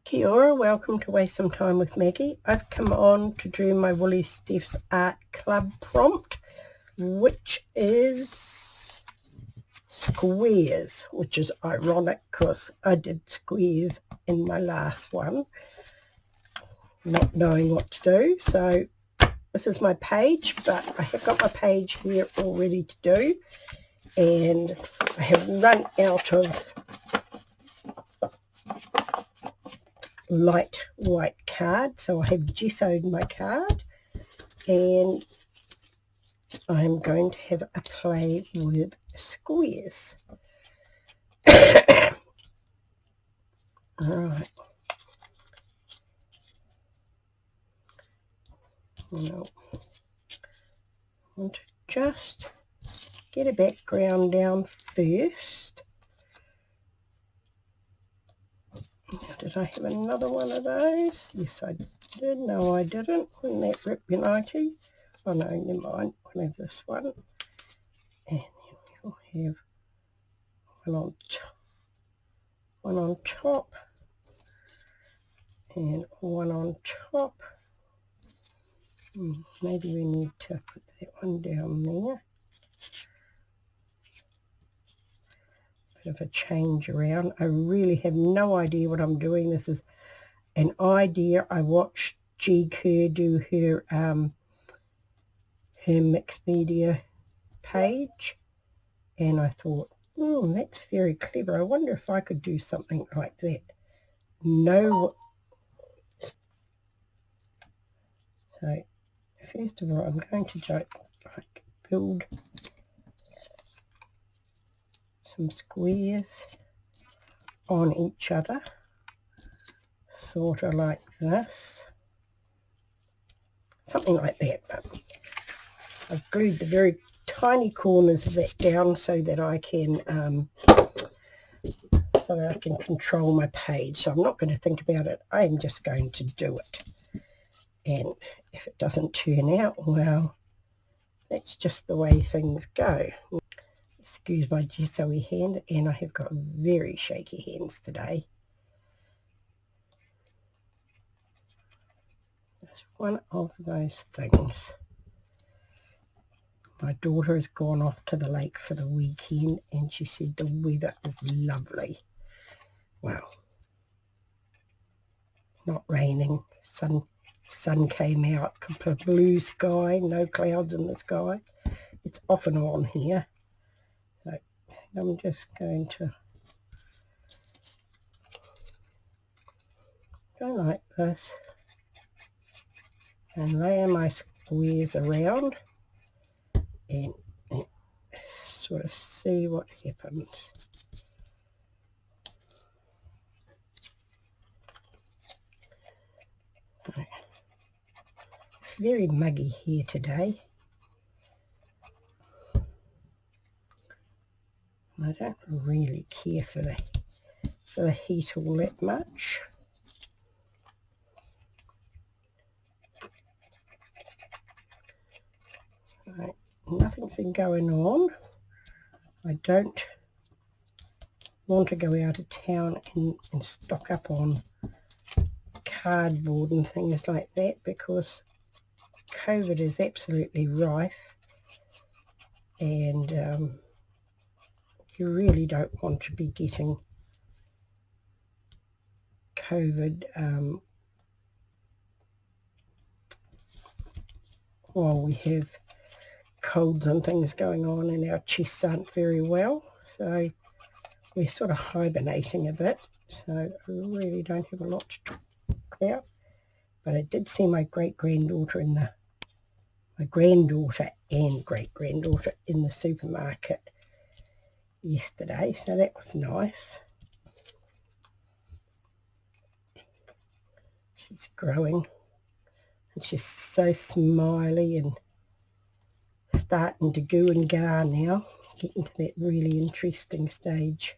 Kia ora, welcome to Waste Some Time with Maggie. I've come on to do my Woolly Steph's Art Club prompt, which is squares, which is ironic because I did squares in my last one, not knowing what to do. So this is my page, but I have got my page here all ready to do, and I have run out of light white card, so I have gessoed my card, and I'm going to have a play with squares. Alright, now I want to just get a background down first. Did I have another one of those? Yes, I did. No, I didn't. Wasn't that Rip United? Oh no, never mind. We'll have this one. And then we'll have one on top, and one on top. Maybe we need to put that one down there. Bit of a change around. I really have no idea what I'm doing. This is an idea. I watched G. Kerr do her mixed media page, and I thought, that's very clever. I wonder if I could do something like that. No. So first of all, I'm going to build some squares on each other, sort of like this, something like that. But I've glued the very tiny corners of that down so that I can control my page. So I'm not going to think about it. I am just going to do it. And if it doesn't turn out well, that's just the way things go. Excuse my gesso-y hand, and I have got very shaky hands today. It's one of those things. My daughter has gone off to the lake for the weekend, and she said the weather is lovely. Well, not raining, sun came out, complete blue sky, no clouds in the sky. It's off and on here. So I'm just going to go like this and layer my squares around and sort of see what happens. It's very muggy here today. I don't really care for the heat all that much. Right, nothing's been going on. I don't want to go out of town and stock up on cardboard and things like that, because COVID is absolutely rife, and you really don't want to be getting COVID while we have colds and things going on and our chests aren't very well. So we're sort of hibernating a bit. So I really don't have a lot to talk about. But I did see my great-granddaughter my granddaughter and great-granddaughter in the supermarket yesterday, so that was nice. She's growing, and she's so smiley and starting to goo and gar now, getting to that really interesting stage.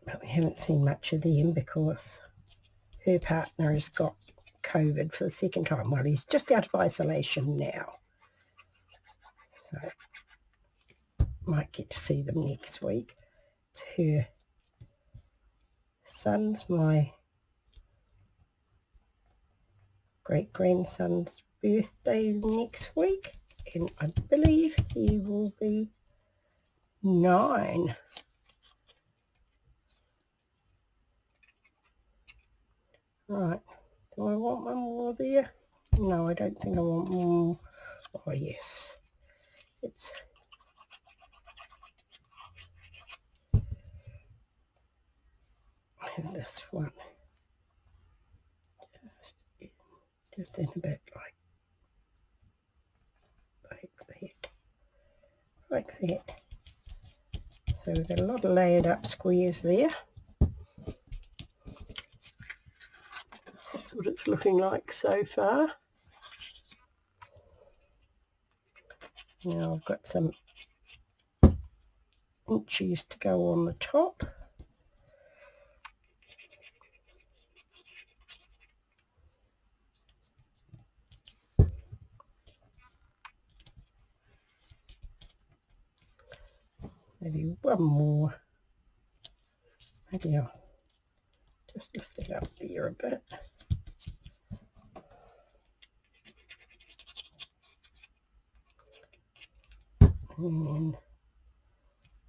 But we haven't seen much of them because her partner has got COVID for the second time. Well, he's just out of isolation now, so might get to see them next week. It's her son's, my great-grandson's birthday next week, and I believe he will be 9. Right, do I want one more there? No, I don't think I want more. Oh yes, it's this one. Just in a bit like that. So we've got a lot of layered up squares there. That's what it's looking like so far. Now I've got some inches to go on the top. Maybe one more. Maybe I'll just lift it up there a bit. And then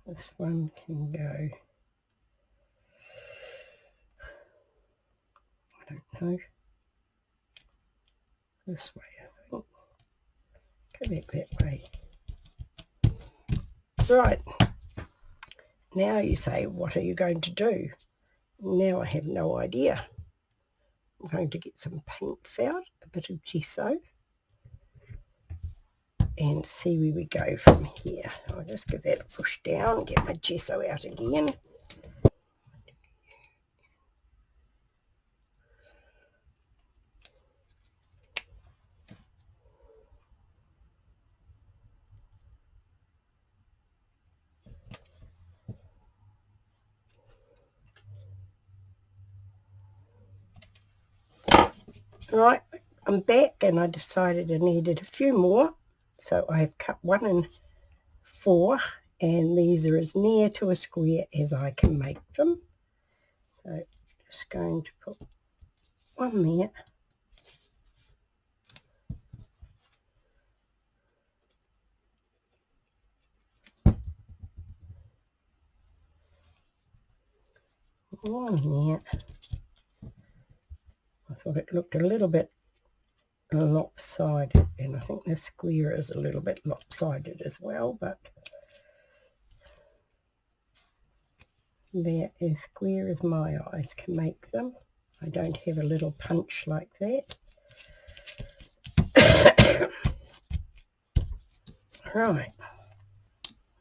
this one can go, I don't know, this way I think. Go back that way. Right, now you say, what are you going to do? Now I have no idea. I'm going to get some paints out, a bit of gesso, and see where we go from here. I'll just give that a push down and get my gesso out again. Right, I'm back and I decided I needed a few more. So I have cut 1 in 4 and these are as near to a square as I can make them. So just going to put one there. One there. I thought it looked a little bit lopsided, and I think the square is a little bit lopsided as well, but they're as square as my eyes can make them. I don't have a little punch like that.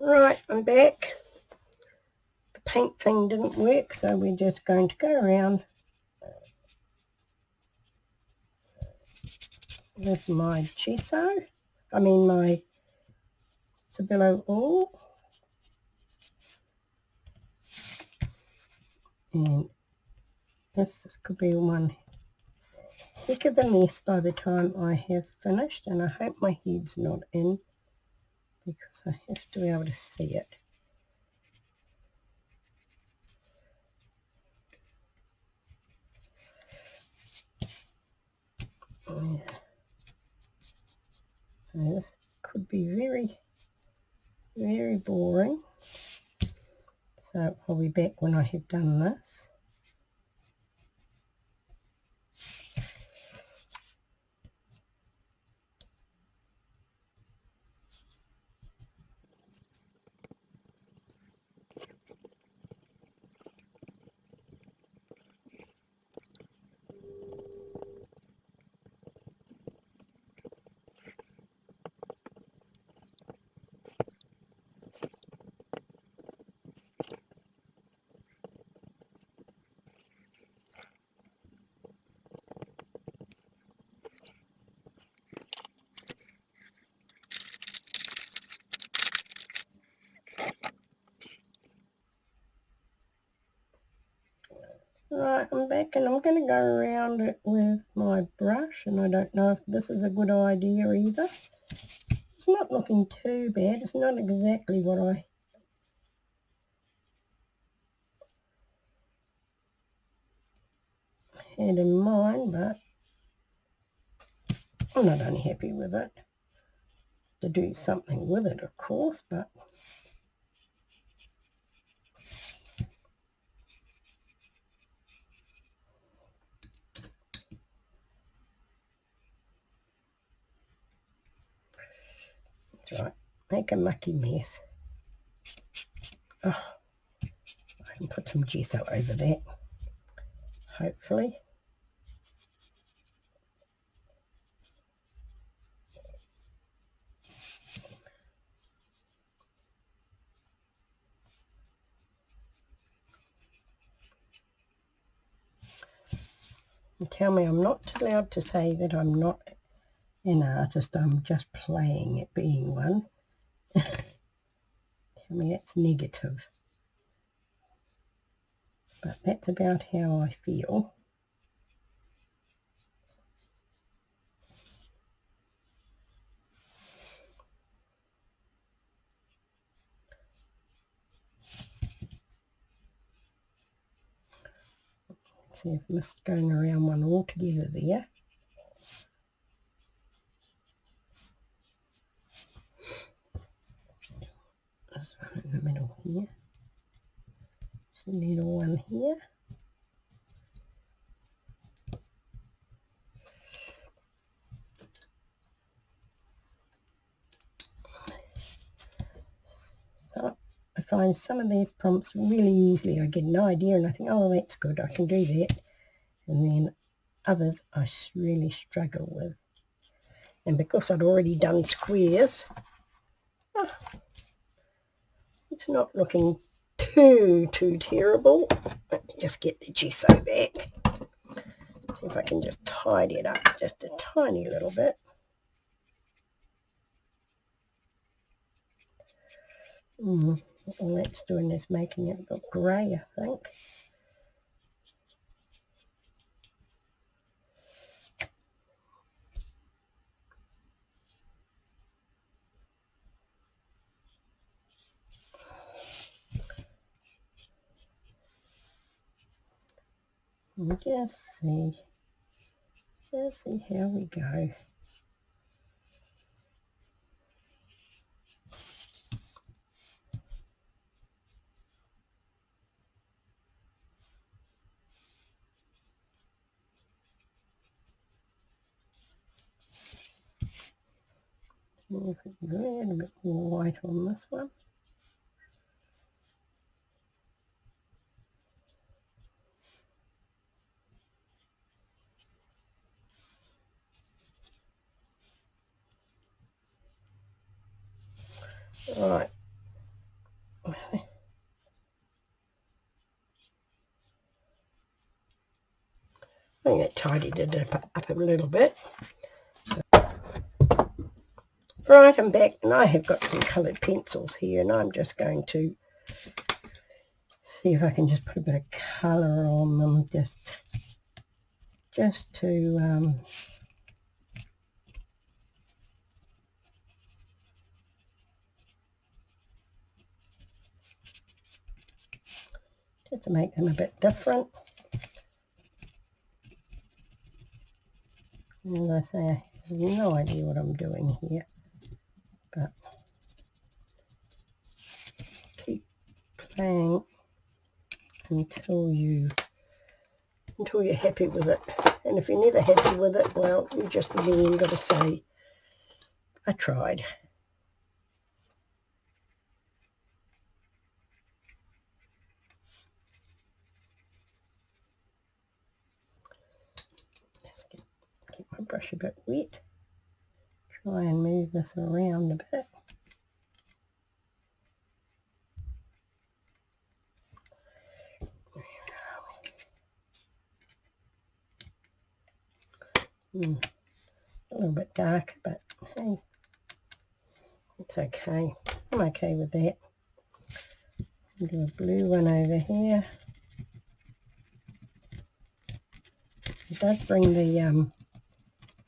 Right, I'm back. The paint thing didn't work, so we're just going to go around with my gesso, my Stabilo oil, and this could be one heck of a mess by the time I have finished, and I hope my head's not in because I have to be able to see it. Yeah. So this could be very, very boring. So I'll be back when I have done this. Right, I'm back and I'm going to go around it with my brush, and I don't know if this is a good idea either. It's not looking too bad. It's not exactly what I had in mind, but I'm not unhappy with it. To do something with it, of course, but that's right. Make a mucky mess. Oh, I can put some gesso over that, hopefully. And tell me I'm not allowed to say that I'm not an artist, I'm just playing at being one. Tell me that's negative. But that's about how I feel. See if mist going around one altogether there. This one in the middle here. Some little one here. So I find some of these prompts really easily. I get an idea and I think, oh, that's good, I can do that. And then others I really struggle with. And because I'd already done squares, it's not looking too terrible. Let me just get the gesso back. See if I can just tidy it up just a tiny little bit. All that's doing is making it look grey, I think. Just see how we go. If we can add a bit more white on this one. Right. I think it tidied it up a little bit. Right, I'm back and I have got some coloured pencils here and I'm just going to see if I can just put a bit of colour on them just to make them a bit different. And as I say, I have no idea what I'm doing here, but keep playing until you're happy with it. And if you're never happy with it, well, you just in the end got to say, I tried. Just get my brush a bit wet. Try and move this around a bit. A little bit dark, but hey, it's okay. I'm okay with that. I'll do a blue one over here. It does bring the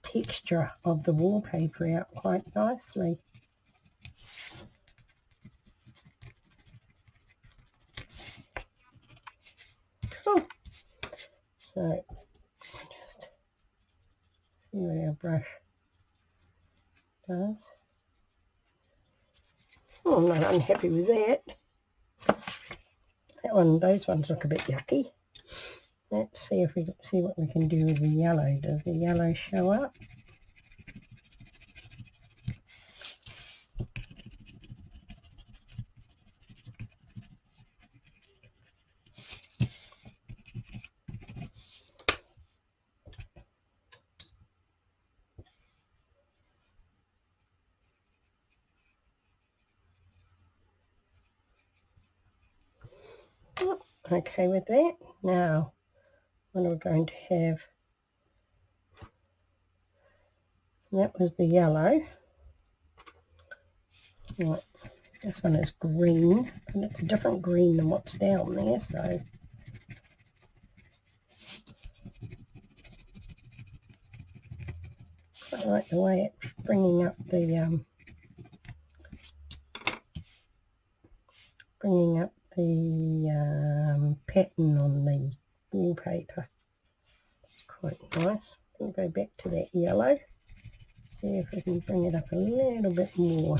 texture of the wallpaper out quite nicely. So See what our brush does. Oh, I'm not unhappy with that. Those ones look a bit yucky. Let's see if we can see what we can do with the yellow. Does the yellow show up? Oh, okay with that. Now, what are we going to have? That was the yellow. Right. This one is green, and it's a different green than what's down there, so quite like the way it's bringing up the pattern on the wallpaper. It's quite nice. We'll go back to that yellow, see if we can bring it up a little bit more.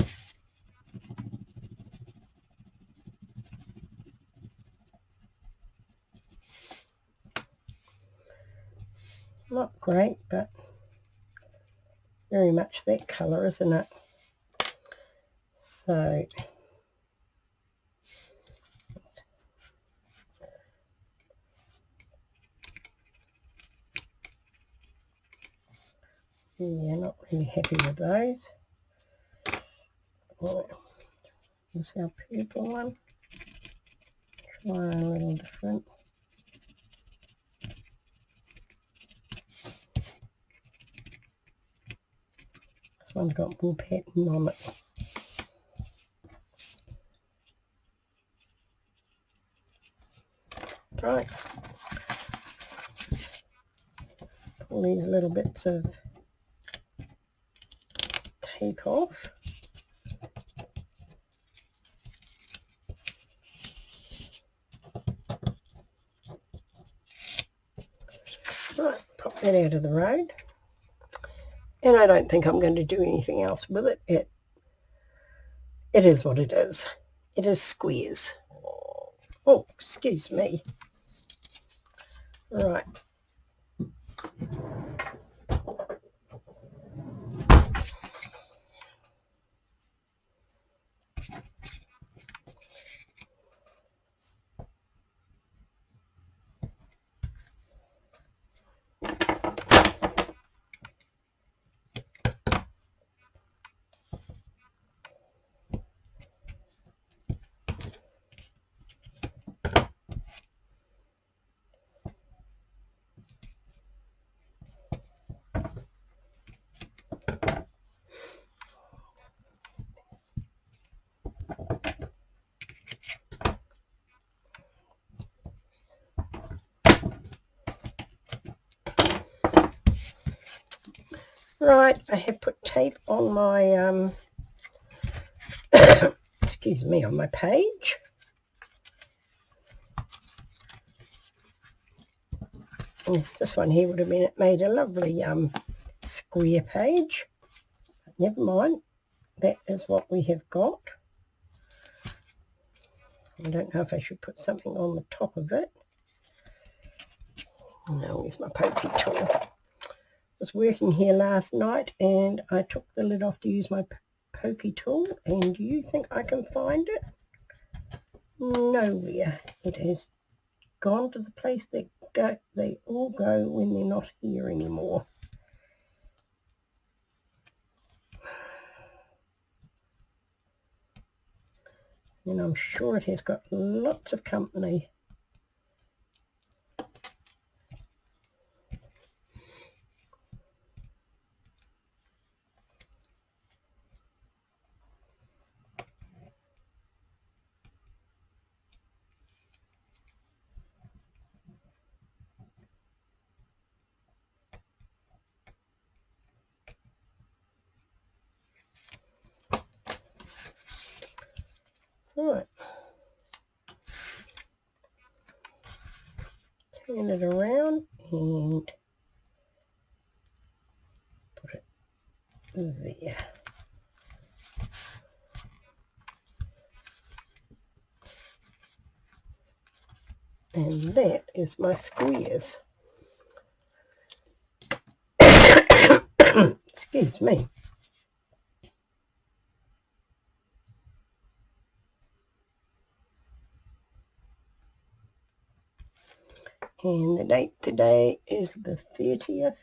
Not great, but very much that colour, isn't it? So yeah, not really happy with those. Right. Here's our purple one. Try a little different. This one's got more pattern on it. Right. Pull these little bits of tape off. Right, pop that out of the road. And I don't think I'm going to do anything else with it. It is what it is. It is squares. Oh, excuse me. Right. Right, I have put tape on my, excuse me, on my page. Yes, this one here would have made a lovely square page. Never mind, that is what we have got. I don't know if I should put something on the top of it. No, where's my pokey tool? I was working here last night and I took the lid off to use my pokey tool, and do you think I can find it? Nowhere. It has gone to the place they all go when they're not here anymore. And I'm sure it has got lots of company. Right. Turn it around and there. And that is my squares. Excuse me. And the date today is the 30th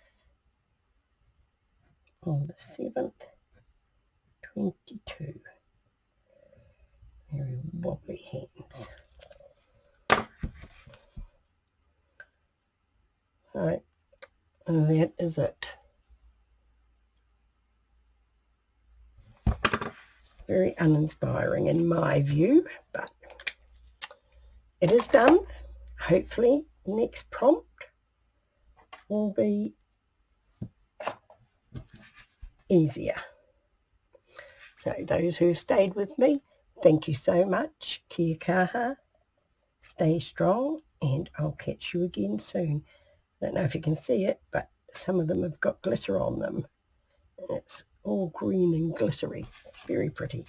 of the 7th, 22. Very wobbly hands. So that is it. Very uninspiring in my view, but it is done. Hopefully next prompt will be easier. So those who've stayed with me, thank you so much. Kia kaha, stay strong, and I'll catch you again soon. I don't know if you can see it, but some of them have got glitter on them. And it's all green and glittery. Very pretty.